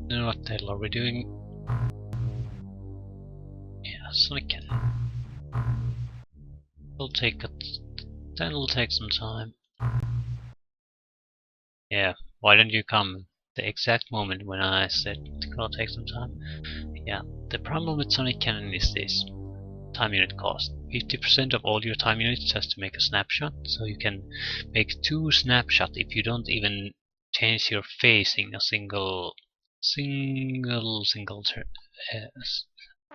Then what the hell are we doing? Yeah, Sonic Cannon. That'll take some time. Yeah, why don't you come the exact moment when I said it'll take some time? Yeah, the problem with Sonic Cannon is this. Time unit cost. 50% of all your time units has to make a snapshot, so you can make 2 snapshots if you don't even change your facing a single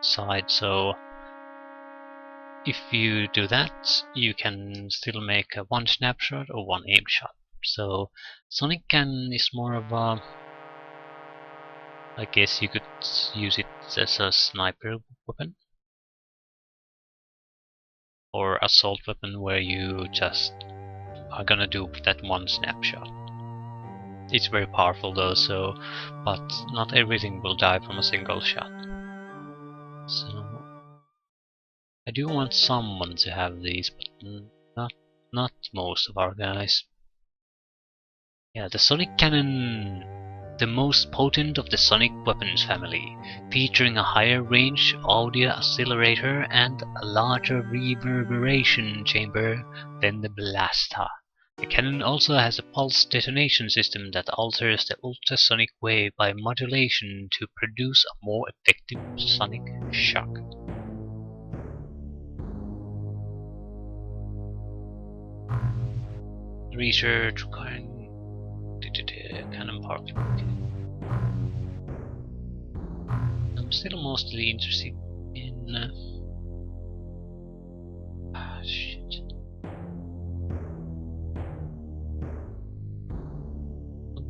side. So if you do that, you can still make a 1 snapshot or 1 aim shot. So Sonic Cannon is more of a, I guess you could use it as a sniper weapon or assault weapon where you just are gonna do that 1 snapshot. It's very powerful though, so but not everything will die from a single shot. So I do want someone to have these, but not most of our guys. Yeah, the Sonic Cannon, the most potent of the Sonic weapons family, featuring a higher range audio accelerator and a larger reverberation chamber than the Blasta. The cannon also has a pulse detonation system that alters the ultrasonic wave by modulation to produce a more effective sonic shock. Research requiring cannon power. Okay. I'm still mostly interested in shit.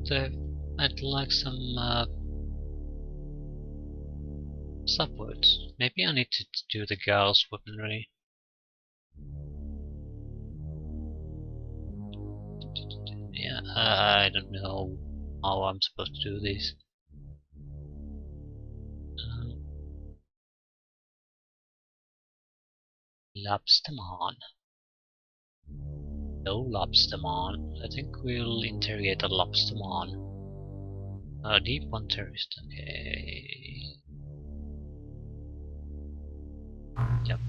But I'd like some subwords. Maybe I need to do the girls' weaponry. Yeah, I don't know how I'm supposed to do this. Lobsterman. No Lobsterman. I think we'll interrogate a Lobsterman. Deep one terrorist. Okay. Yep.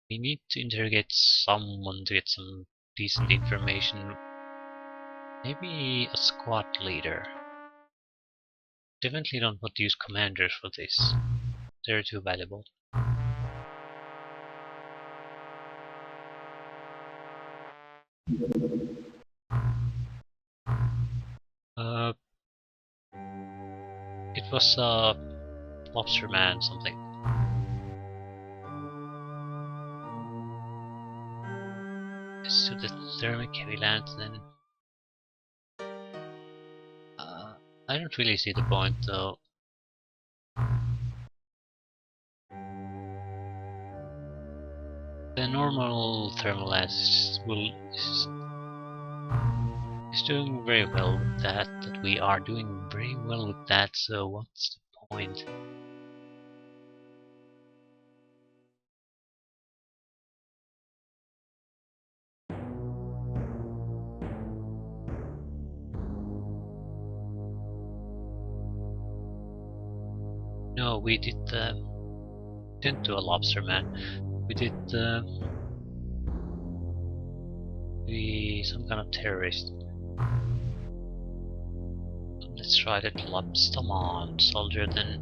We need to interrogate someone to get some decent information. Maybe a squad leader. Definitely don't want to use commanders for this. They're too valuable. It was Lobsterman something. Let's do the thermic heavy lance then. I don't really see the point though. The normal thermal lance is doing very well with that we are doing very well with that, so what's the point? No, we didn't do a Lobsterman. We did some kind of terrorist. Let's try that Lobsterman soldier then.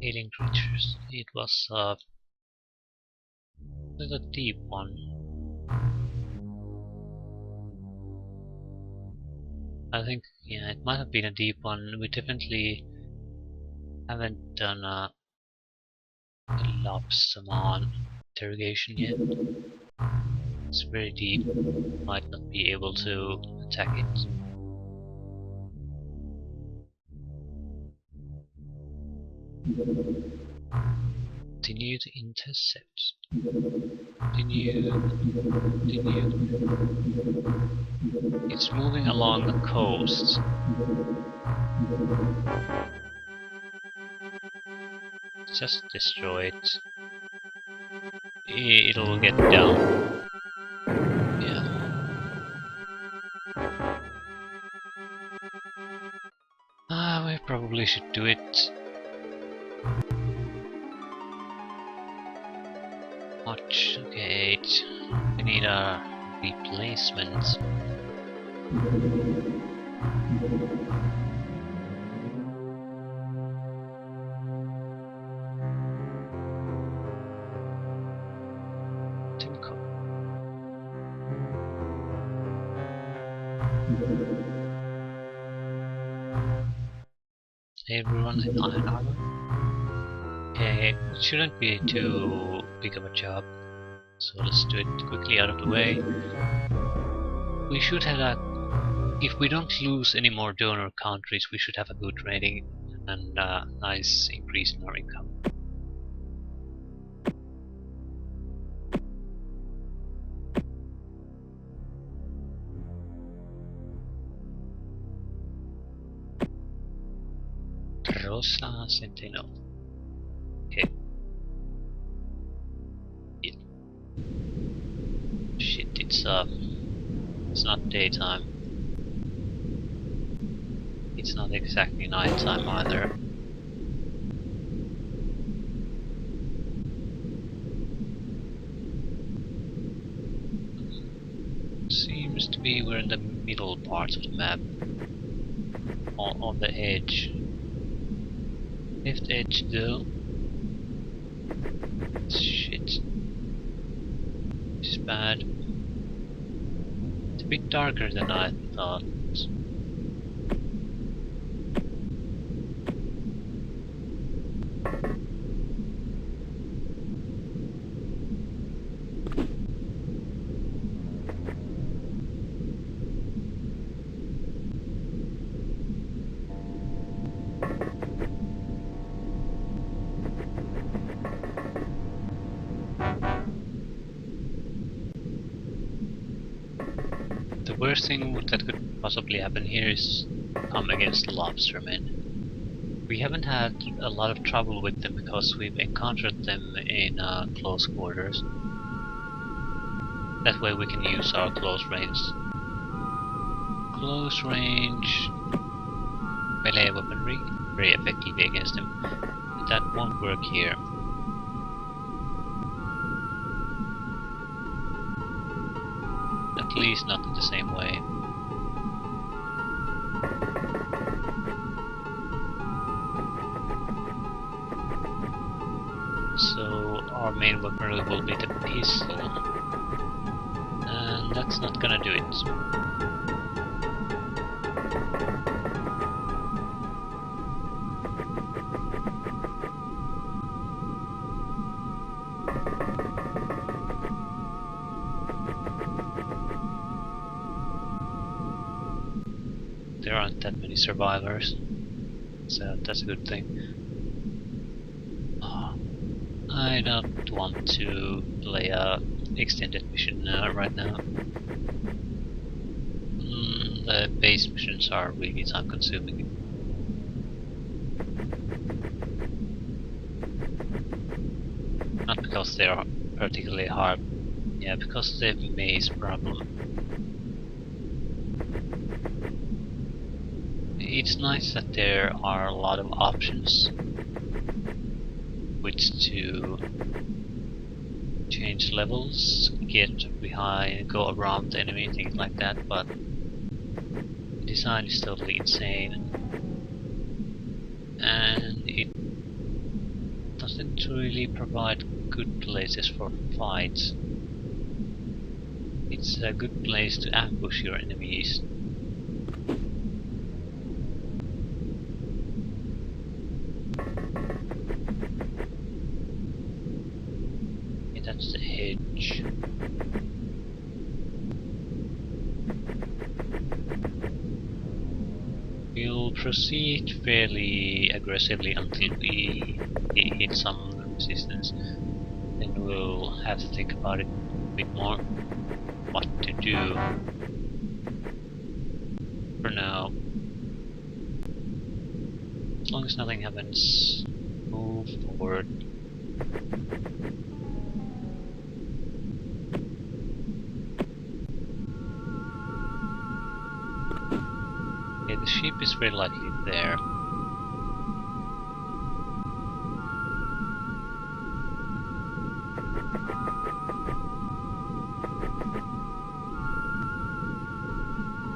Alien creatures. It was a deep one. I think, yeah, it might have been a deep one. We definitely haven't done a Lobsterman interrogation yet. It's very deep. Might not be able to attack it. Continue to intercept. Continue. It's moving along the coast. Just destroy it. it'll get down. Yeah. We probably should do it. Watch, okay, we need a replacement. Timco. Everyone in iron armor. Okay, it shouldn't be too big of a job, so let's do it quickly out of the way. We should have a, if we don't lose any more donor countries, we should have a good rating and a nice increase in our income. Rosa Centeno. Okay. Yeah. Shit, it's not daytime. It's not exactly nighttime either. Seems to be we're in the middle parts of the map. On the edge. Left edge though. Shit. It's bad. It's a bit darker than I thought. The worst thing that could possibly happen here is come against lobstermen. We haven't had a lot of trouble with them because we've encountered them in close quarters. That way we can use our close range melee weaponry very effectively against them. But that won't work here. At least not in the same way. So our main weaponry will be the pistol. And that's not gonna do it. There aren't that many survivors, so that's a good thing. I don't want to play a extended mission right now. The base missions are really time consuming. Not because they are particularly hard, yeah, because of the maze problem. It's nice that there are a lot of options which to change levels, get behind, go around the enemy, things like that, but the design is totally insane and it doesn't really provide good places for fights. It's a good place to ambush your enemies. That's the hedge. We'll proceed fairly aggressively until we hit some resistance. Then we'll have to think about it a bit more. What to do. For now, as long as nothing happens, move forward. ship is very likely there.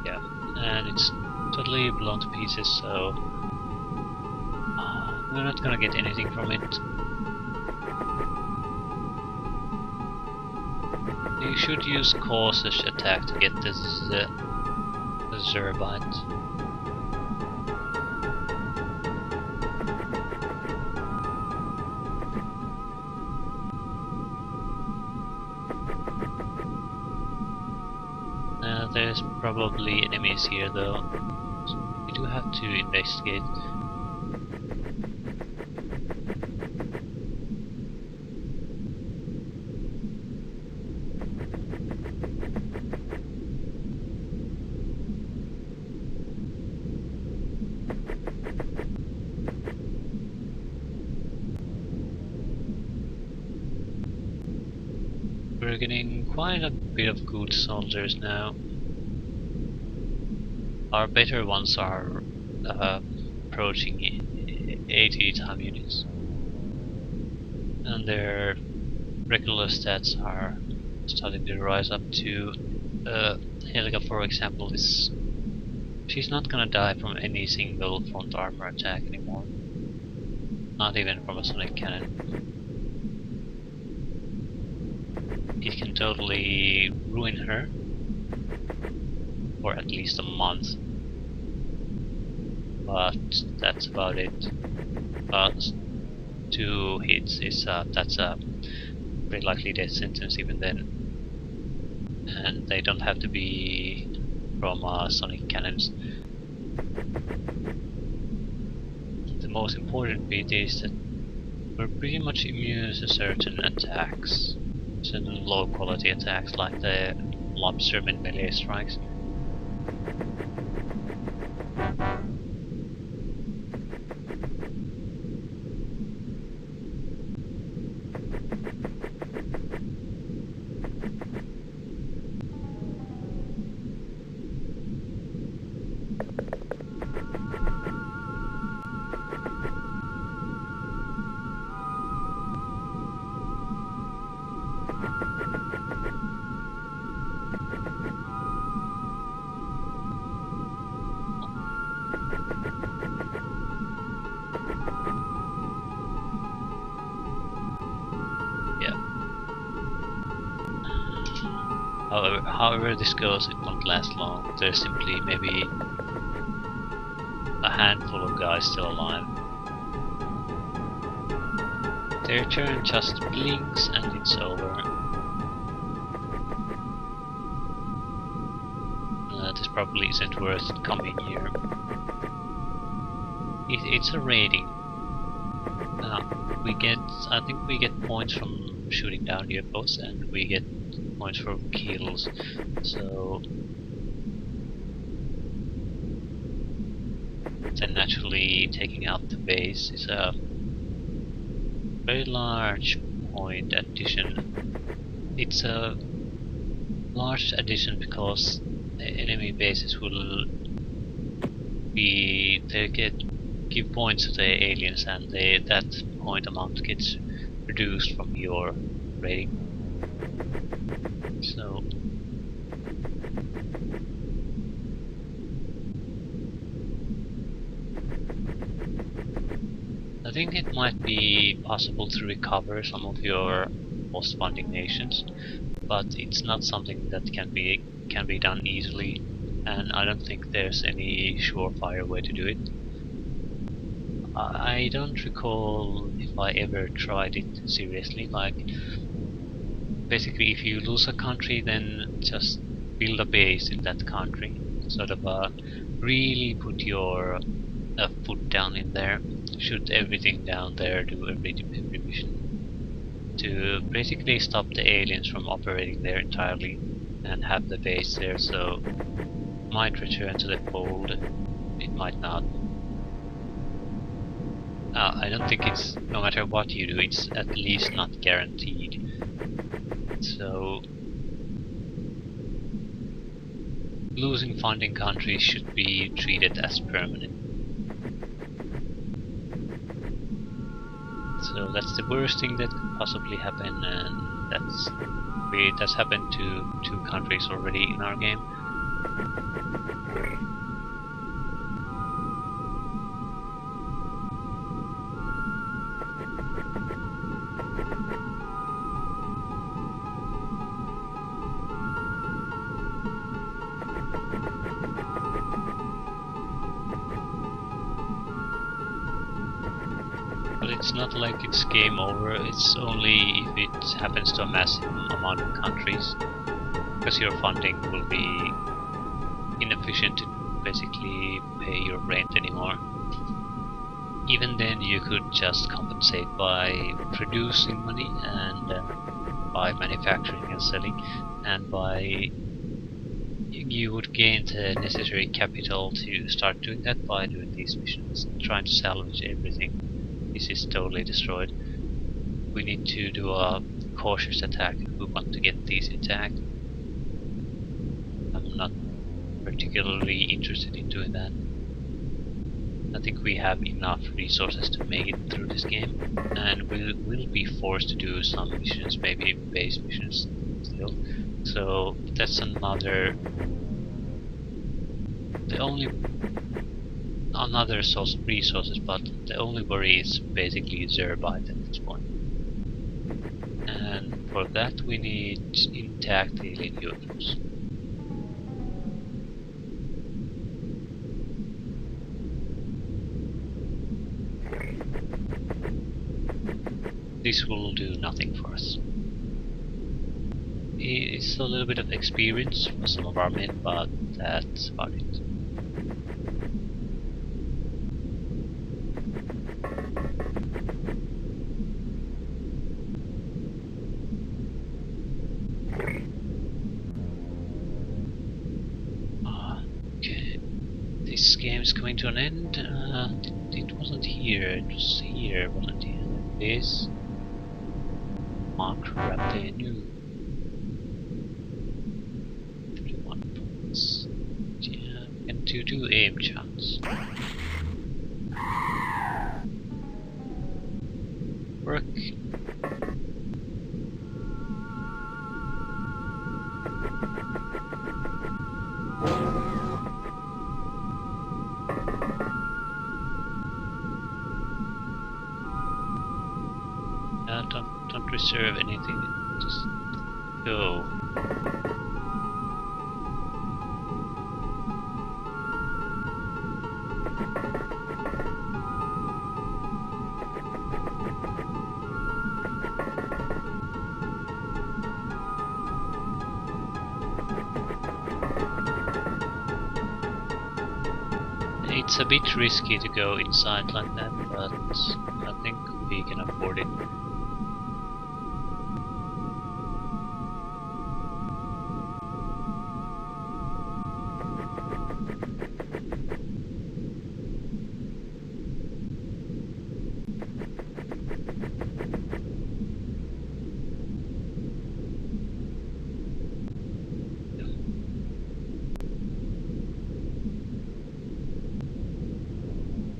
Yeah, and it's totally blown to pieces, so we're not gonna get anything from it. You should use cautious attack to get this the Zerbite. There's probably enemies here though. So we do have to investigate. We're getting quite a bit of good soldiers now. Our better ones are approaching 80 time units, and their regular stats are starting to rise up to Helga, for example, she's not gonna die from any single front armor attack anymore, not even from a sonic cannon. It can totally ruin her for at least a month, but that's about it. But 2 hits is that's a pretty likely death sentence even then, and they don't have to be from sonic cannons. The most important bit is that we're pretty much immune to certain attacks, certain low quality attacks like the lobster and melee strikes. However this goes, it won't last long. There's simply maybe a handful of guys still alive. Their turn just blinks and it's over. This probably isn't worth coming here. It's a raiding. I think we get points from shooting down UFOs, and we get points for kills, so then naturally taking out the base is a very large point addition. It's a large addition because the enemy bases will give points to the aliens, and that point amount gets reduced from your rating. So I think it might be possible to recover some of your post-funding nations, but it's not something that can be done easily, and I don't think there's any surefire way to do it. I don't recall if I ever tried it seriously. Like, basically, if you lose a country, then just build a base in that country, sort of really put your foot down in there, shoot everything down there, do every mission to basically stop the aliens from operating there entirely, and have the base there. So it might return to the fold, it might not. I don't think it's, no matter what you do, it's at least not guaranteed. So losing funding countries should be treated as permanent. So that's the worst thing that could possibly happen, and that's happened to 2 countries already in our game. But it's not like it's game over, it's only if it happens to a massive amount of countries, because your funding will be inefficient to basically pay your rent anymore. Even then you could just compensate by producing money and by manufacturing and selling, and by you would gain the necessary capital to start doing that by doing these missions, trying to salvage everything. This is totally destroyed. We need to do a cautious attack if we want to get these intact. I'm not particularly interested in doing that. I think we have enough resources to make it through this game, and we'll be forced to do some missions, maybe base missions still. So that's another source of resources, but the only worry is basically Zerbite at this point. And for that we need intact alien UFOs. This will do nothing for us. It's a little bit of experience for some of our men, but that's about it. Okay, this game is coming to an end. It wasn't here, it was here, wasn't it? This Mark Raptenu. 31 points. Yeah, and to do aim chance. Work. Don't reserve anything, just go. It's a bit risky to go inside like that, but I think we can afford it.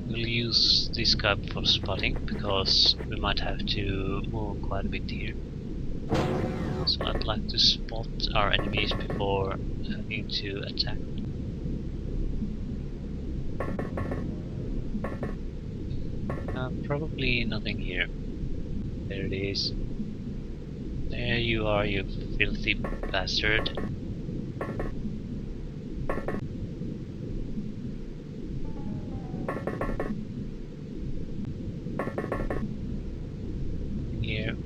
We'll use this guy for spotting, because we might have to move quite a bit here. So I'd like to spot our enemies before having to attack. Probably nothing here. There it is. There you are, you filthy bastard. Here.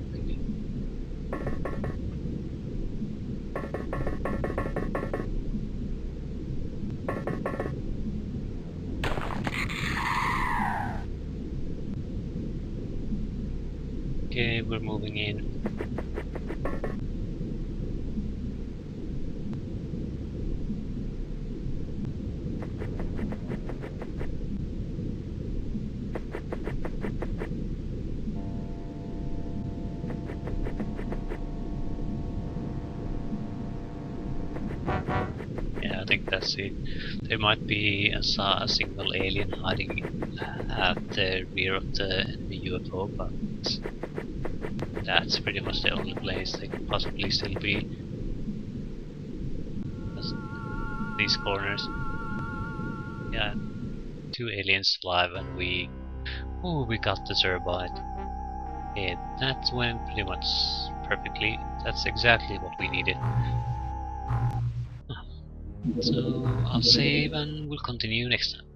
Okay, we're moving in. Yeah, think that's it. There might be a single alien hiding at the rear of the enemy UFO, but that's pretty much the only place they could possibly still be. Just these corners. Yeah, 2 aliens alive, and we got the turbine. Yeah, that went pretty much perfectly. That's exactly what we needed. So I'll save and we'll continue next time.